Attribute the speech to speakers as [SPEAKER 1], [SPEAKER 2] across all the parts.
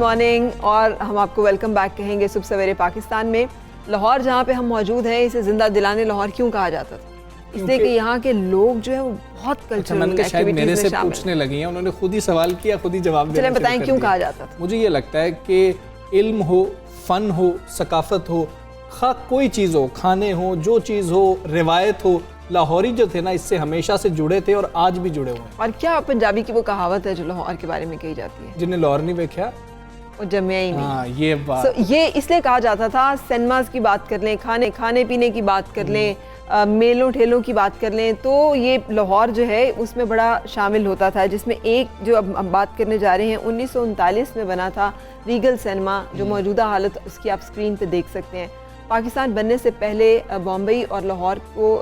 [SPEAKER 1] Morning और हम आपको वेलकम बैक कहेंगे सुबह सवेरे पाकिस्तान में। लाहौर जहाँ पे हम मौजूद हैं, इसे जिंदा दिलाने लाहौर क्यों कहा जाता था? इसलिए कि यहाँ के लोग जो है वो बहुत कल्चरल एक्टिविटीज में शामिल।
[SPEAKER 2] पूछने लगी हैं, उन्होंने खुद ही सवाल किया, खुद ही जवाब दिया।
[SPEAKER 1] चलें बताएं क्यों कहा जाता था?
[SPEAKER 2] मुझे ये लगता है कि इल्म हो, फन हो, सकाफत हो, कोई चीज़ हो, खाने हो, जो चीज़ हो, रिवायत हो, लाहौरी जो थे ना इससे हमेशा से जुड़े थे और आज भी जुड़े हुए हैं।
[SPEAKER 1] और क्या पंजाबी की वो कहावत है जो लाहौर के बारे में कही जाती है,
[SPEAKER 2] जिन्हें लाहौर नहीं देखा
[SPEAKER 1] वो जमिया ही नहीं।
[SPEAKER 2] हाँ, ये बात
[SPEAKER 1] ये इसलिए कहा जाता था। सिनेमाज की बात कर लें, खाने पीने की बात कर लें, मेलों ठेलों की बात कर लें, तो ये लाहौर जो है उसमें बड़ा शामिल होता था। जिसमें एक जो अब बात करने जा रहे हैं 1939 में बना था रीगल सिनेमा, जो मौजूदा हालत उसकी आप स्क्रीन पे देख सकते हैं। पाकिस्तान बनने से पहले बॉम्बे और लाहौर को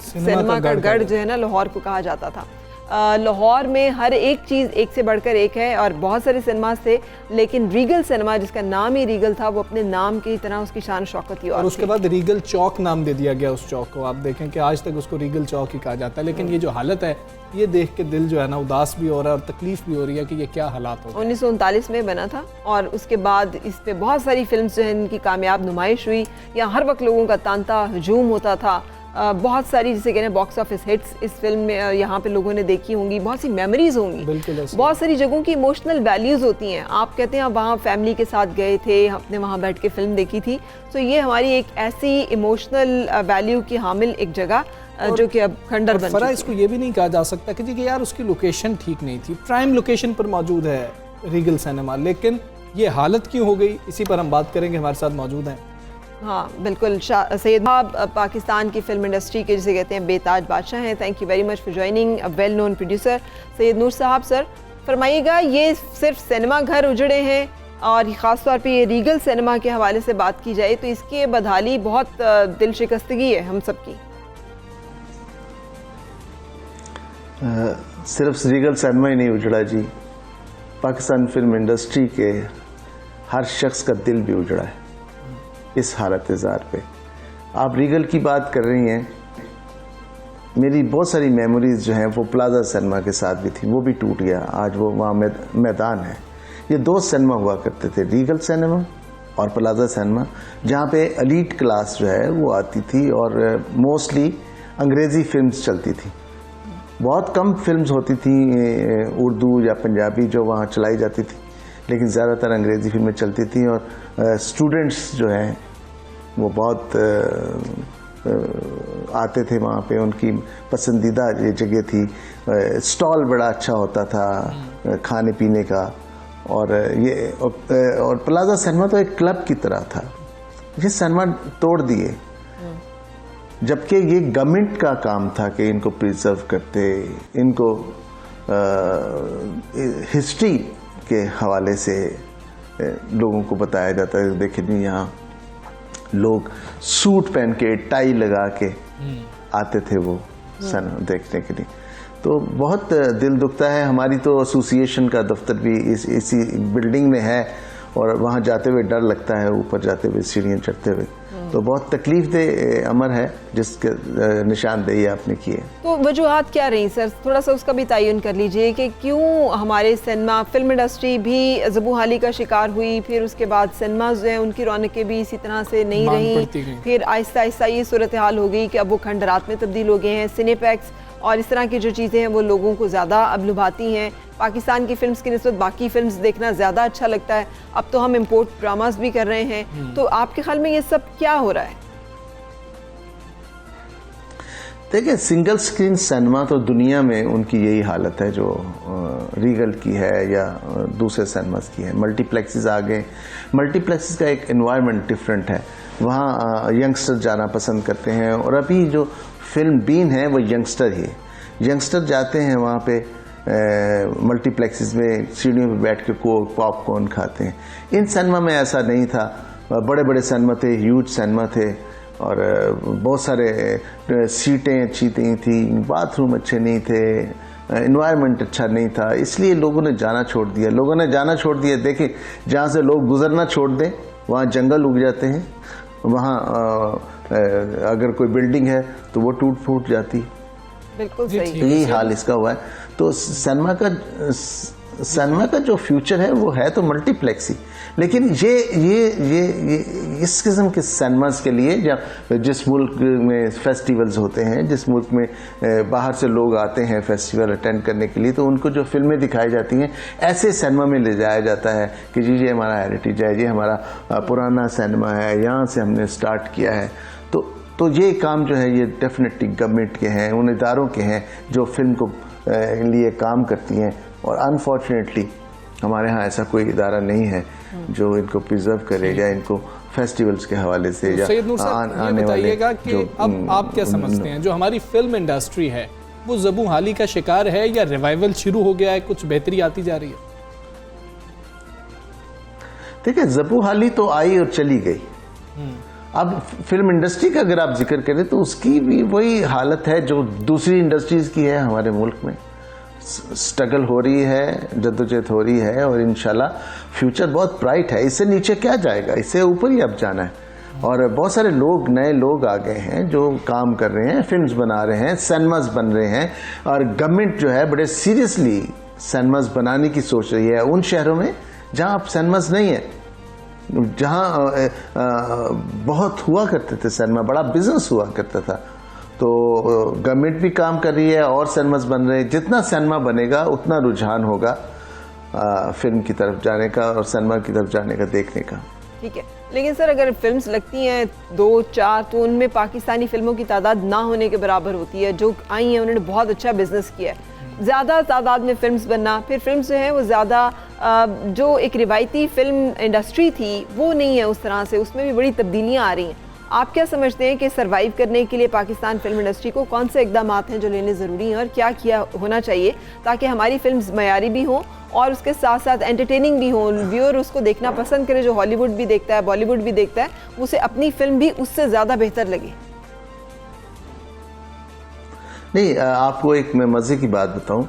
[SPEAKER 1] सिनेमा का गढ़ जो है ना लाहौर को कहा जाता था। लाहौर में हर एक चीज़ एक से बढ़कर एक है और बहुत सारे सिनेमास थे, लेकिन रीगल सिनेमा जिसका नाम ही रीगल था वो अपने नाम की तरह उसकी शान शौकत थी।
[SPEAKER 2] और उसके बाद रीगल चौक नाम दे दिया गया उस चौक को। आप देखें कि आज तक उसको रीगल चौक ही कहा जाता है। लेकिन ये जो हालत है, ये देख के दिल जो है ना उदास भी हो रहा है और तकलीफ भी हो रही है कि ये क्या हालात हो।
[SPEAKER 1] 1939 में बना था और उसके बाद इस पे बहुत सारी फिल्म्स जो है इनकी कामयाब नुमाइश हुई। यहाँ हर वक्त लोगों का तांता हजूम होता था। बहुत सारी जिसे कहते हैं बॉक्स ऑफिस हिट्स इस फिल्म में यहाँ पे लोगों ने देखी होंगी, बहुत सी मेमोरीज होंगी, बहुत सारी जगहों की इमोशनल वैल्यूज़ होती हैं। आप कहते हैं आप वहाँ फैमिली के साथ गए थे, आपने वहाँ बैठ के फिल्म देखी थी, तो ये हमारी एक ऐसी इमोशनल वैल्यू की हामिल एक जगह जो कि अब खंडर बन चुकी है।
[SPEAKER 2] इसको ये भी नहीं कहा जा सकता कि जी कि यार उसकी लोकेशन ठीक नहीं थी। प्राइम लोकेशन पर मौजूद है रीगल सिनेमा, लेकिन ये हालत क्यों हो गई, इसी पर हम बात करेंगे। हमारे साथ मौजूद हैं
[SPEAKER 1] हाँ बिल्कुल, सैयद पाकिस्तान की फिल्म इंडस्ट्री के जिसे कहते हैं बेताज बादशाह हैं। Thank you very much for joining, well known producer Syed Noor साहब। सर फरमाइएगा, ये सिर्फ सिनेमा घर उजड़े हैं और ख़ास तौर पे ये रीगल सिनेमा के हवाले से बात की जाए तो इसकी बदहाली बहुत दिल शिकस्तगी है हम सबकी।
[SPEAKER 3] सिर्फ रीगल सिनेमा ही नहीं उजड़ा जी, पाकिस्तान फिल्म इंडस्ट्री के हर शख्स का दिल भी उजड़ा है इस हालत ज़ार पे। आप रीगल की बात कर रही हैं, मेरी बहुत सारी मेमोरीज़ जो हैं वो प्लाजा सिनेमा के साथ भी थी, वो भी टूट गया। आज वो वहाँ मैदान है। ये दो सिनेमा हुआ करते थे, रीगल सिनेमा और प्लाजा सिनेमा, जहाँ पे एलीट क्लास जो है वो आती थी और मोस्टली अंग्रेज़ी फिल्म्स चलती थी। बहुत कम फिल्म्स होती थी उर्दू या पंजाबी जो वहाँ चलाई जाती थी, लेकिन ज़्यादातर अंग्रेज़ी फिल्में चलती थी। और स्टूडेंट्स जो हैं वो बहुत आते थे वहाँ पे, उनकी पसंदीदा ये जगह थी। स्टॉल बड़ा अच्छा होता था खाने पीने का। और ये और प्लाजा सिनेमा तो एक क्लब की तरह था। ये सिनेमा तोड़ दिए, जबकि ये गवर्नमेंट का काम था कि इनको प्रिजर्व करते, इनको हिस्ट्री के हवाले से लोगों को बताया जाता है। देखिए नहीं, यहाँ लोग सूट पहन के टाई लगा के आते थे वो सिनेमा देखने के लिए। तो बहुत दिल दुखता है। हमारी तो एसोसिएशन का दफ्तर भी इसी बिल्डिंग में है और वहाँ जाते हुए डर लगता है, ऊपर जाते हुए सीढ़ियाँ चढ़ते हुए। तो बहुत तकलीफ दे अमर है जिसके निशानदेही आपने की है।
[SPEAKER 1] तो वजूहात क्या रही सर, थोड़ा सा उसका भी तयन कर लीजिए कि क्यों हमारे सिनेमा फिल्म इंडस्ट्री भी ज़बूहाली का शिकार हुई, फिर उसके बाद सिनेमा जो है उनकी रौनकें भी इसी तरह से नहीं रही, फिर आहिस्ता आहिस्ता ये सूरत हाल हो गई कि अब वो खंडरात में तब्दील हो गए हैं। सिनेपैक्स और इस तरह की जो चीज़ें हैं वो लोगों को ज़्यादा अब लुभाती हैं। पाकिस्तान की फिल्म्स की निस्बत बाकी फिल्म्स देखना ज़्यादा अच्छा लगता है। अब तो हम इम्पोर्ट ड्रामास भी कर रहे हैं। तो आपके ख्याल में ये सब क्या हो रहा है?
[SPEAKER 3] देखिए, सिंगल स्क्रीन सिनेमा तो दुनिया में उनकी यही हालत है जो रीगल की है या दूसरे सिनेमास की है। मल्टीप्लेक्सेस आ गए। मल्टीप्लेक्सेस का एक एनवायरनमेंट डिफरेंट है, वहाँ यंगस्टर जाना पसंद करते हैं। और अभी जो फिल्म बीन है वो यंगस्टर ही है। यंगस्टर जाते हैं वहाँ पे मल्टीप्लेक्सेस में, सीढ़ियों पे बैठ के कोक पॉपकॉर्न खाते हैं। इन सिनेमा में ऐसा नहीं था। बड़े बड़े सिनेमा थे, ह्यूज सिनेमा थे और बहुत सारे सीटें अच्छी नहीं थी, बाथरूम अच्छे नहीं थे, एनवायरनमेंट अच्छा नहीं था, इसलिए लोगों ने जाना छोड़ दिया। लोगों ने जाना छोड़ दिया। देखिए, जहाँ से लोग गुजरना छोड़ दें वहाँ जंगल उग जाते हैं, वहाँ अगर कोई बिल्डिंग है तो वो टूट फूट जाती।
[SPEAKER 1] बिल्कुल सही।
[SPEAKER 3] यही हाल इसका हुआ है। तो सिनेमा का सिनेमा का जो फ्यूचर है वो है तो मल्टीप्लेक्स ही, लेकिन ये इस किस्म के सिनेमास के लिए जिस मुल्क में फेस्टिवल्स होते हैं, जिस मुल्क में बाहर से लोग आते हैं फेस्टिवल अटेंड करने के लिए, तो उनको जो फिल्में दिखाई जाती हैं ऐसे सिनेमा में ले जाया जाता है कि जी ये हमारा हेरिटेज है, ये हमारा पुराना सिनेमा है, यहाँ से हमने स्टार्ट किया है। तो ये काम जो है ये डेफिनेटली गवर्नमेंट के हैं, उन इदारों के हैं जो फिल्म को लिए काम करती हैं, और अनफॉर्चुनेटली हमारे यहाँ ऐसा कोई इदारा नहीं है जो इनको प्रिजर्व करेगा, इनको फेस्टिवल्स के हवाले से या
[SPEAKER 2] आने वाले कि अब आप क्या समझते हैं जो हमारी फिल्म इंडस्ट्री है वो ज़बू हाली का शिकार है या रिवाइवल शुरू हो गया है, कुछ बेहतरी आती जा रही है?
[SPEAKER 3] देखिए, ज़बू हाली तो आई और चली गई। अब फिल्म इंडस्ट्री का अगर आप जिक्र करें तो उसकी भी वही हालत है जो दूसरी इंडस्ट्रीज की है हमारे मुल्क में। स्ट्रगल हो रही है, जद्दोजहद हो रही है, और इंशाल्लाह फ्यूचर बहुत ब्राइट है। इससे नीचे क्या जाएगा, इससे ऊपर ही अब जाना है। और बहुत सारे लोग, नए लोग आ गए हैं जो काम कर रहे हैं, फिल्म्स बना रहे हैं, सिनेमास बन रहे हैं, और गवर्नमेंट जो है बड़े सीरियसली सिनेमास बनाने की सोच रही है उन शहरों में जहां अब सिनेमास नहीं है, जहां बहुत हुआ करते थे सिनेमा, बड़ा बिजनेस हुआ करता था। तो गवर्नमेंट भी काम कर रही है और सिनेमास बन रहे हैं। जितना सिनेमा बनेगा उतना रुझान होगा फिल्म की तरफ जाने का और सिनेमा की तरफ जाने का, देखने का। ठीक
[SPEAKER 1] है, लेकिन सर अगर फिल्म्स लगती हैं 2-4 तो उनमें पाकिस्तानी फिल्मों की तादाद ना होने के बराबर होती है। जो आई हैं उन्होंने बहुत अच्छा बिजनेस किया है, ज़्यादा तादाद में फिल्म्स बनना, फिर फिल्म्स जो हैं वो ज़्यादा जो एक रिवायती फिल्म इंडस्ट्री थी वो नहीं है उस तरह से, उसमें भी बड़ी तब्दीलियाँ आ रही हैं। आप क्या समझते हैं कि सरवाइव करने के लिए पाकिस्तान फिल्म इंडस्ट्री को कौन से इकदाम हैं जो लेने ज़रूरी हैं और क्या किया होना चाहिए ताकि हमारी फिल्म्स मयारी भी हों और उसके साथ साथ एंटरटेनिंग भी हों, व्यूअर उसको देखना पसंद करे, जो हॉलीवुड भी देखता है, बॉलीवुड भी देखता है, उसे अपनी फिल्म भी उससे ज़्यादा बेहतर लगे?
[SPEAKER 3] नहीं, आपको एक मैं मज़े की बात बताऊं,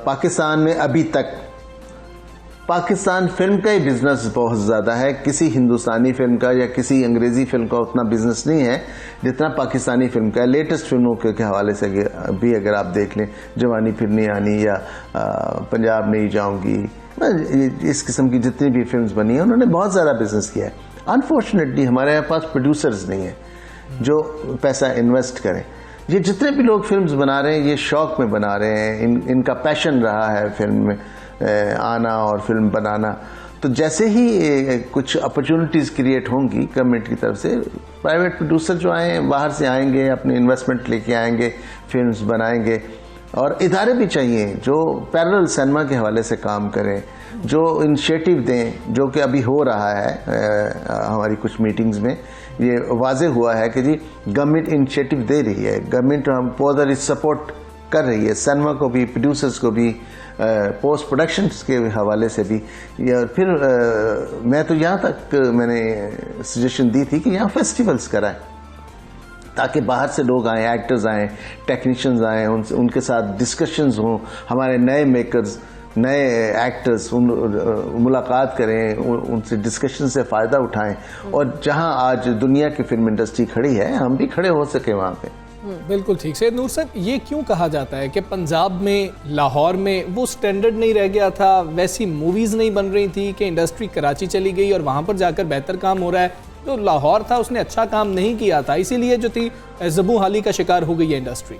[SPEAKER 3] पाकिस्तान में अभी तक पाकिस्तान फिल्म का ही बिजनेस बहुत ज़्यादा है। किसी हिंदुस्तानी फिल्म का या किसी अंग्रेज़ी फिल्म का उतना बिजनेस नहीं है जितना पाकिस्तानी फिल्म का है। लेटेस्ट फिल्मों के हवाले से भी अगर आप देख लें, जवानी फिर नहीं आनी या पंजाब नहीं जाऊंगी, इस किस्म की जितनी भी फिल्म्स बनी हैं उन्होंने बहुत ज़्यादा बिजनेस किया है। अनफॉर्चुनेटली हमारे यहाँ पास प्रोड्यूसर्स नहीं है जो पैसा इन्वेस्ट करें। ये जितने भी लोग फिल्म्स बना रहे हैं ये शौक में बना रहे हैं, इनका पैशन रहा है फिल्म में आना और फिल्म बनाना। तो जैसे ही कुछ अपॉर्चुनिटीज़ क्रिएट होंगी गवर्नमेंट की तरफ से, प्राइवेट प्रोड्यूसर जो आए बाहर से आएंगे, अपने इन्वेस्टमेंट लेके आएंगे, फिल्म्स बनाएंगे। और इदारे भी चाहिए जो पैरेलल सिनेमा के हवाले से काम करें, जो इनिशिएटिव दें, जो कि अभी हो रहा है। हमारी कुछ मीटिंग्स में ये वाजे हुआ है कि जी गवर्नमेंट इनिशिएटिव दे रही है, गवर्नमेंट हम बहुत सपोर्ट कर रही है सिनेमा को भी, प्रोड्यूसर्स को भी, पोस्ट प्रोडक्शन के हवाले से भी। या फिर मैं तो यहाँ तक मैंने सजेशन दी थी कि यहाँ फेस्टिवल्स कराएं ताकि बाहर से लोग आएँ, एक्टर्स आएँ, टेक्नीशियंस आएँ, उनके साथ डिस्कशंस हों, हमारे नए मेकर्स, नए एक्टर्स मुलाकात करें, उनसे डिस्कशन से फ़ायदा उठाएं, और जहां आज दुनिया की फिल्म इंडस्ट्री खड़ी है हम भी खड़े हो सके वहां पे।
[SPEAKER 2] बिल्कुल ठीक। सैयद नूर साहब, ये क्यों कहा जाता है कि पंजाब में, लाहौर में वो स्टैंडर्ड नहीं रह गया था, वैसी मूवीज़ नहीं बन रही थी कि इंडस्ट्री कराची चली गई और वहाँ पर जाकर बेहतर काम हो रहा है? जो लाहौर था उसने अच्छा काम नहीं किया था, इसीलिए जो थी ज़बू हाली का शिकार हो गई है इंडस्ट्री।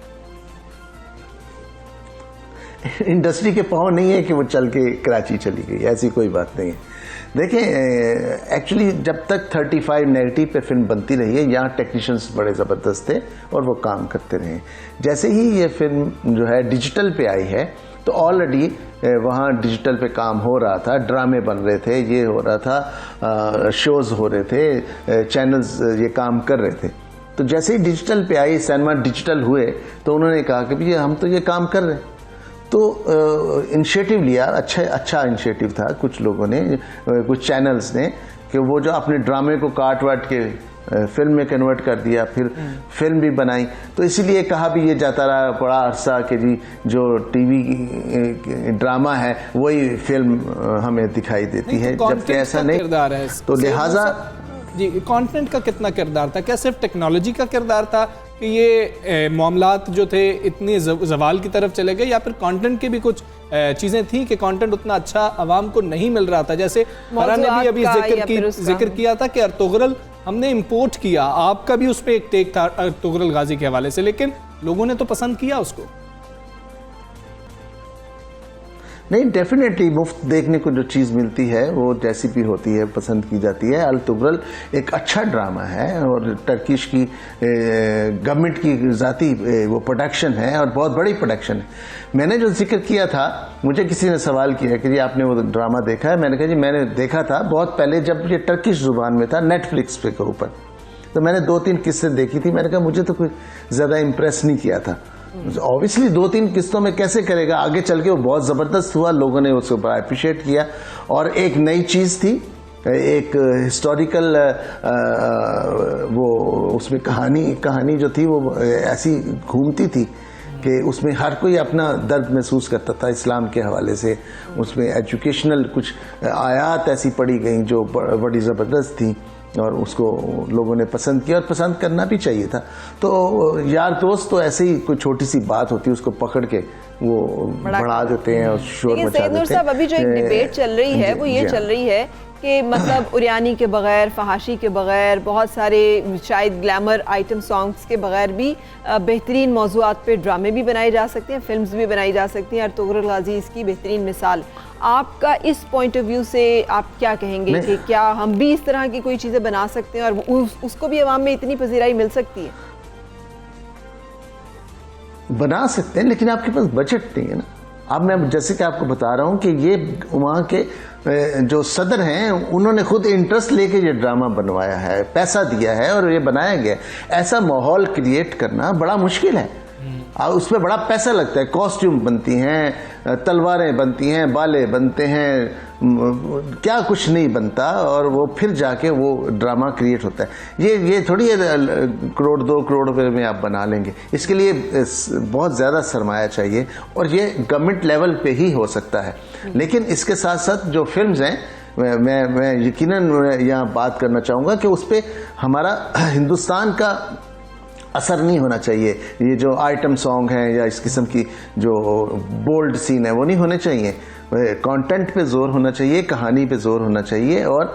[SPEAKER 3] इंडस्ट्री के पाँव नहीं है कि वो चल के कराची चली गई, ऐसी कोई बात नहीं है। देखें, एक्चुअली जब तक 35 नेगेटिव पे फिल्म बनती रही है यहाँ टेक्नीशियंस बड़े ज़बरदस्त थे और वो काम करते रहे। जैसे ही ये फिल्म जो है डिजिटल पे आई है तो ऑलरेडी वहाँ डिजिटल पे काम हो रहा था, ड्रामे बन रहे थे, ये हो रहा था, शोज़ हो रहे थे, चैनल्स ये काम कर रहे थे। तो जैसे ही डिजिटल पे आई, सिनेमा डिजिटल हुए, तो उन्होंने कहा कि भैया हम तो ये काम कर रहे हैं। तो इनिशिएटिव लिया, अच्छा इनिशिएटिव था कुछ लोगों ने, कुछ चैनल्स ने, कि वो जो अपने ड्रामे को काट वाट के फिल्म में कन्वर्ट कर दिया, फिर फिल्म भी बनाई। तो इसीलिए कहा भी ये जाता रहा बड़ा अरसा कि जी जो टीवी ड्रामा है वही फिल्म हमें दिखाई देती है, जबकि ऐसा नहीं। तो लिहाजा
[SPEAKER 2] जी, कंटेंट का कितना किरदार था? क्या सिर्फ टेक्नोलॉजी का किरदार था कि ये मामलात जो थे इतनी जवाल की तरफ चले गए, या फिर कंटेंट के भी कुछ चीज़ें थी कि कंटेंट उतना अच्छा आवाम को नहीं मिल रहा था। जैसे फरहान ने भी अभी जिक्र किया था कि अर्तुगरुल हमने इंपोर्ट किया, आपका भी उस पर एक टेक था अर्तुगरुल गाजी के हवाले से, लेकिन लोगों ने तो पसंद किया उसको।
[SPEAKER 3] नहीं, डेफिनेटली मुफ्त देखने को जो चीज़ मिलती है वो जैसी भी होती है पसंद की जाती है। अर्तुगरुल एक अच्छा ड्रामा है और टर्किश की गवर्नमेंट की ज़ाती वो प्रोडक्शन है और बहुत बड़ी प्रोडक्शन है। मैंने जो जिक्र किया था, मुझे किसी ने सवाल किया कि जी आपने वो ड्रामा देखा है? मैंने कहा जी मैंने देखा था बहुत पहले, जब ये टर्किश ज़ुबान में था, नेटफ्लिक्स पे के ऊपर। तो मैंने 2-3 किस्से देखी थी। मैंने कहा मुझे तो कोई ज़्यादा इम्प्रेस नहीं किया था। ऑब्वियसली 2-3 किस्तों में कैसे करेगा, आगे चल के वो बहुत ज़बरदस्त हुआ, लोगों ने उसको बड़ा अप्रिशिएट किया और एक नई चीज़ थी, एक हिस्टोरिकल वो उसमें कहानी जो थी वो ऐसी घूमती थी कि उसमें हर कोई अपना दर्द महसूस करता था इस्लाम के हवाले से। उसमें एजुकेशनल कुछ आयात ऐसी पढ़ी गई जो बड़ी ज़बरदस्त थी और उसको लोगों ने पसंद किया और पसंद करना भी चाहिए था। तो यार दोस्त तो ऐसे ही कोई छोटी सी बात होती है उसको पकड़ के वो बढ़ा देते हैं और शोर मचा देते हैं।
[SPEAKER 1] साहब, अभी जो एक डिबेट चल रही है वो ये चल रही है कि मतलब उरियानी के बगैर, फहाशी के बगैर, बहुत सारे शायद ग्लैमर आइटम सॉन्ग्स के बगैर भी बेहतरीन मौज़ूआत पे ड्रामे भी बनाए जा सकते हैं, फिल्म्स भी बनाई जा सकती हैं। अर्तुगरुल गाजी इसकी बेहतरीन मिसाल। आपका इस पॉइंट ऑफ व्यू से आप क्या कहेंगे कि क्या हम भी इस तरह की कोई चीज़ें बना सकते हैं और उसको भी अवाम में इतनी पजीराई मिल सकती है?
[SPEAKER 3] बना सकते हैं, लेकिन आपके पास बजट नहीं है ना। अब मैं जैसे कि आपको बता रहा हूं कि ये वहाँ के जो सदर हैं उन्होंने खुद इंटरेस्ट लेके ये ड्रामा बनवाया है, पैसा दिया है और ये बनाया गया। ऐसा माहौल क्रिएट करना बड़ा मुश्किल है, उसमें बड़ा पैसा लगता है। कॉस्ट्यूम बनती हैं, तलवारें बनती हैं, बाले बनते हैं, क्या कुछ नहीं बनता और वो फिर जाके वो ड्रामा क्रिएट होता है। ये थोड़ी करोड़ 2 करोड़ रुपए में आप बना लेंगे। इसके लिए बहुत ज़्यादा सरमाया चाहिए और ये गवर्नमेंट लेवल पे ही हो सकता है। लेकिन इसके साथ साथ जो फिल्म्स हैं, मैं यकीनन यहाँ बात करना चाहूँगा कि उस पर हमारा हिंदुस्तान का असर नहीं होना चाहिए। ये जो आइटम सॉन्ग हैं या इस किस्म की जो बोल्ड सीन है वो नहीं होने चाहिए। कंटेंट पे जोर होना चाहिए, कहानी पे जोर होना चाहिए और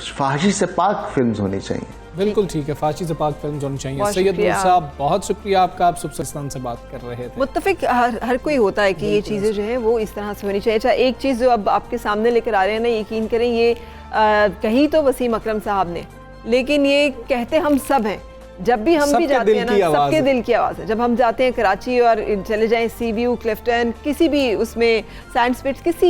[SPEAKER 3] फाहिशी से पाक फिल्म्स होनी चाहिए।
[SPEAKER 2] बिल्कुल ठीक है, फाहिशी से पाक फिल्म्स होनी चाहिए। सैयद नूर साहब, बहुत शुक्रिया आपका, आप सुबह से बात कर रहे थे।
[SPEAKER 1] मुत्तफिक हर कोई होता है कि ये चीज़ें जो हैं वो इस तरह से होनी चाहिए। अच्छा, एक चीज़ जो अब आपके सामने लेकर आ रहे हैं ना, यकीन करें ये कही तो वसीम अकरम साहब ने, लेकिन ये कहते हम सब हैं। जब भी हम भी जाते हैं ना, सबके दिल की आवाज़ है। जब हम जाते हैं कराची और चले जाएं सी व्यू, क्लिफ्टन, किसी भी उसमें सैंडस्पिट्स, किसी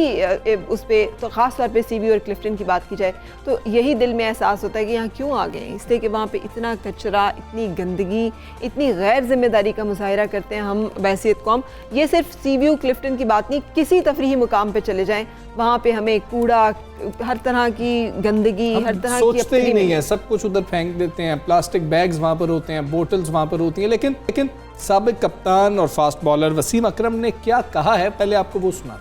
[SPEAKER 1] उस पर, तो ख़ास तौर पे सी व्यू और क्लिफ्टन की बात की जाए तो यही दिल में एहसास होता है कि यहाँ क्यों आ गए हैं। इसलिए कि वहाँ पे इतना कचरा, इतनी गंदगी, इतनी गैर जिम्मेदारी का मुजाहिरा करते हैं हम बहसीत कौम। ये सिर्फ सी व्यू, क्लिफ्टन की बात नहीं, किसी तफरीही मुकाम पर चले जाएँ वहाँ पे हमें कूड़ा, हर तरह की गंदगी, हर तरह की
[SPEAKER 2] सोचते ही नहीं है, सब कुछ उधर फेंक देते हैं। प्लास्टिक बैग्स वहाँ पर होते हैं, बोतल्स वहाँ पर होती हैं। लेकिन साबिक कप्तान और फास्ट बॉलर वसीम अकरम ने क्या कहा है, पहले आपको वो सुना।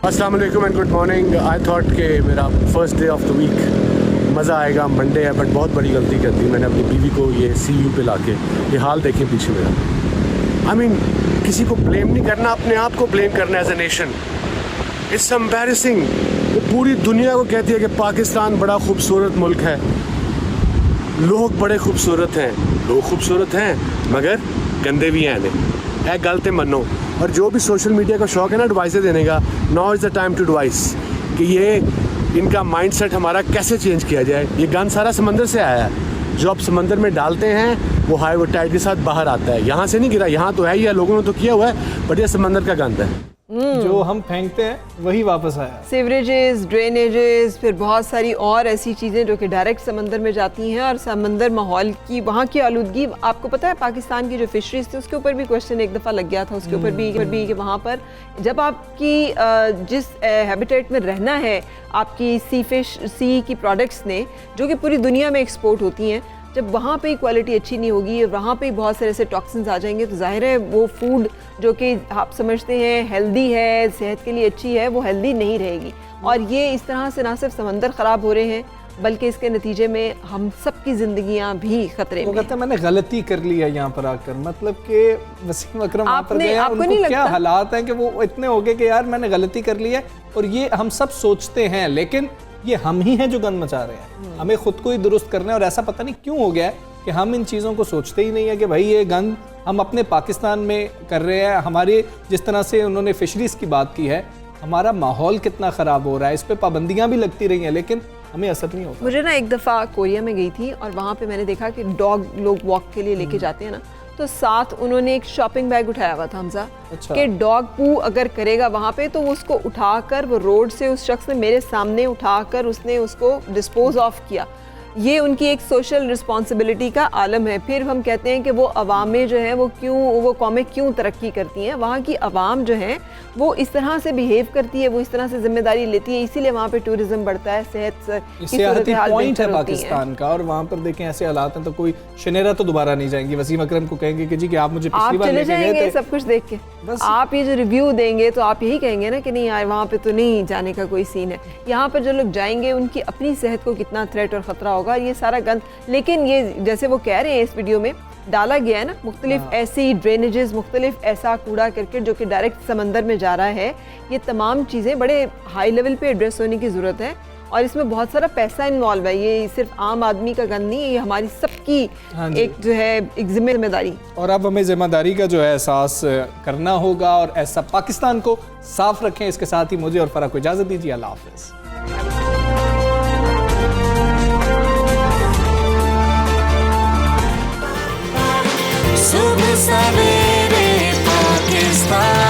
[SPEAKER 4] अस्सलाम वालेकुम and good morning. I thought कि मेरा first day of the week मज़ा आएगा, मंडे है, बट बहुत बड़ी गलती कर दी मैंने अपनी बीवी को ये CU पे लाके। ये हाल देखें पीछे मेरा। आई मीन किसी को ब्लेम नहीं करना, अपने आप को ब्लेम करना as a nation. It's embarrassing. वो पूरी दुनिया को कहती है कि पाकिस्तान बड़ा खूबसूरत मुल्क है, लोग बड़े खूबसूरत हैं, लोग खूबसूरत हैं मगर गंदे भी हैं। नहीं गल तो मनो। और जो भी सोशल मीडिया का शौक है ना एडवाइस देने का, now is the time to advice कि ये इनका माइंडसेट हमारा कैसे चेंज किया जाए। ये गंद सारा समंदर से आया है, जो आप समंदर में डालते हैं वो हाई वो टाइड के साथ बाहर आता है। यहाँ से नहीं गिरा, यहाँ तो है ही है, लोगों ने तो किया हुआ है, बट ये समंदर का गंद है।
[SPEAKER 2] जो हम फेंकते हैं वही वापस आया।
[SPEAKER 1] सीवरेजेस, ड्रेनेजेस, फिर बहुत सारी और ऐसी चीज़ें जो कि डायरेक्ट समंदर में जाती हैं और समंदर माहौल की, वहाँ की आलूदगी। आपको पता है पाकिस्तान की जो फिशरीज थी उसके ऊपर भी क्वेश्चन एक दफ़ा लग गया था, उसके ऊपर भी कि वहाँ पर जब आपकी जिस हैबिटेट में रहना है, आपकी सी फिश, सी की प्रोडक्ट्स ने जो कि पूरी दुनिया में एक्सपोर्ट होती हैं, जब वहाँ पे क्वालिटी अच्छी नहीं होगी, वहाँ पे बहुत सारे ऐसे टॉक्सिन्स आ जाएंगे, तो जाहिर है वो फूड जो कि आप समझते हैं हेल्दी है, सेहत के लिए अच्छी है, वो हेल्दी नहीं रहेगी। और ये इस तरह से ना सिर्फ समंदर ख़राब हो रहे हैं, बल्कि इसके नतीजे में हम सबकी ज़िंदगियां भी खतरे
[SPEAKER 2] वो
[SPEAKER 1] में
[SPEAKER 2] कहते हैं मैंने गलती कर ली है यहाँ पर आकर, मतलब कि वसीम अकरम वहाँ पर
[SPEAKER 1] आपने-
[SPEAKER 2] गए हैं,
[SPEAKER 1] आपको
[SPEAKER 2] उनको
[SPEAKER 1] नहीं
[SPEAKER 2] क्या
[SPEAKER 1] लगता?
[SPEAKER 2] हालात हैं कि वो इतने हो गए कि यार मैंने गलती कर ली है। और ये हम सब सोचते हैं, लेकिन ये हम ही हैं जो गंद मचा रहे हैं। हमें खुद को ही दुरुस्त करना है। और ऐसा पता नहीं क्यों हो गया है कि हम इन चीज़ों को सोचते ही नहीं है कि भाई ये गंद हम अपने पाकिस्तान में कर रहे हैं। हमारे जिस तरह से उन्होंने फिशरीज़ की बात की है, हमारा माहौल कितना ख़राब हो रहा है, इस पर पाबंदियाँ भी लगती रही हैं लेकिन हमें असर नहीं होता।
[SPEAKER 1] मुझे ना एक दफ़ा कोरिया में गई थी और वहाँ पे मैंने देखा कि डॉग लोग वॉक के लिए लेके जाते हैं ना, तो साथ उन्होंने एक शॉपिंग बैग उठाया हुआ था हमजा,
[SPEAKER 2] अच्छा।
[SPEAKER 1] कि डॉग पू अगर करेगा वहाँ पे तो वो उसको उठाकर वो रोड से उस शख्स ने मेरे सामने उठाकर उसने उसको डिस्पोज ऑफ किया। ये उनकी एक सोशल रिस्पॉन्सिबिलिटी का आलम है। फिर हम कहते हैं कि वो अवामें जो हैं वो कौमें क्यों तरक्की करती हैं, वहाँ की अवाम जो है वो इस तरह से बिहेव करती है, वो इस तरह से जिम्मेदारी लेती है, इसीलिए वहाँ पे टूरिज्म बढ़ता है, सेहत की
[SPEAKER 2] सियाहती
[SPEAKER 1] सूरत-ए-हाल
[SPEAKER 2] पॉइंट है
[SPEAKER 1] बेहतर होती है।
[SPEAKER 2] पाकिस्तान का। और वहाँ पर देखें ऐसे हालात हैं तो कोई शनेरा तो दोबारा नहीं जाएंगी। वसीम अकरम को कहेंगे कि जी कि आप मुझे पिछली
[SPEAKER 1] आप
[SPEAKER 2] बार
[SPEAKER 1] चले
[SPEAKER 2] लेके गए
[SPEAKER 1] जाएंगे
[SPEAKER 2] थे।
[SPEAKER 1] सब कुछ देख के,
[SPEAKER 2] बस।
[SPEAKER 1] आप ये जो रिव्यू देंगे तो आप यही कहेंगे ना कि नहीं यार वहाँ पे तो नहीं जाने का कोई सीन है। यहाँ पर जो लोग जाएंगे उनकी अपनी सेहत को कितना थ्रेट और ख़तरा होगा, ये सारा गंद। लेकिन ये जैसे वो कह रहे हैं इस वीडियो में डाला गया है ना, मुख्तलिफ ऐसी ड्रेनेजेस, मुख्तलिफ ऐसा कूड़ा करकट जो कि डायरेक्ट समंदर में जा रहा है, ये तमाम चीज़ें बड़े हाई लेवल पे एड्रेस होने की ज़रूरत है। और इसमें बहुत सारा पैसा इन्वॉल्व है, ये सिर्फ आम आदमी का गंद नहीं है, ये हमारी सबकी
[SPEAKER 2] हाँ जी।
[SPEAKER 1] एक जो है एक जिम्मेदारी।
[SPEAKER 2] और अब हमें जिम्मेदारी का जो है एहसास करना होगा और ऐसा पाकिस्तान को साफ रखें। इसके साथ ही मुझे और फरा को इजाज़त दीजिए। अल्लाह हाफ़िज़।
[SPEAKER 5] सुबह सवेरे पाकिस्तान।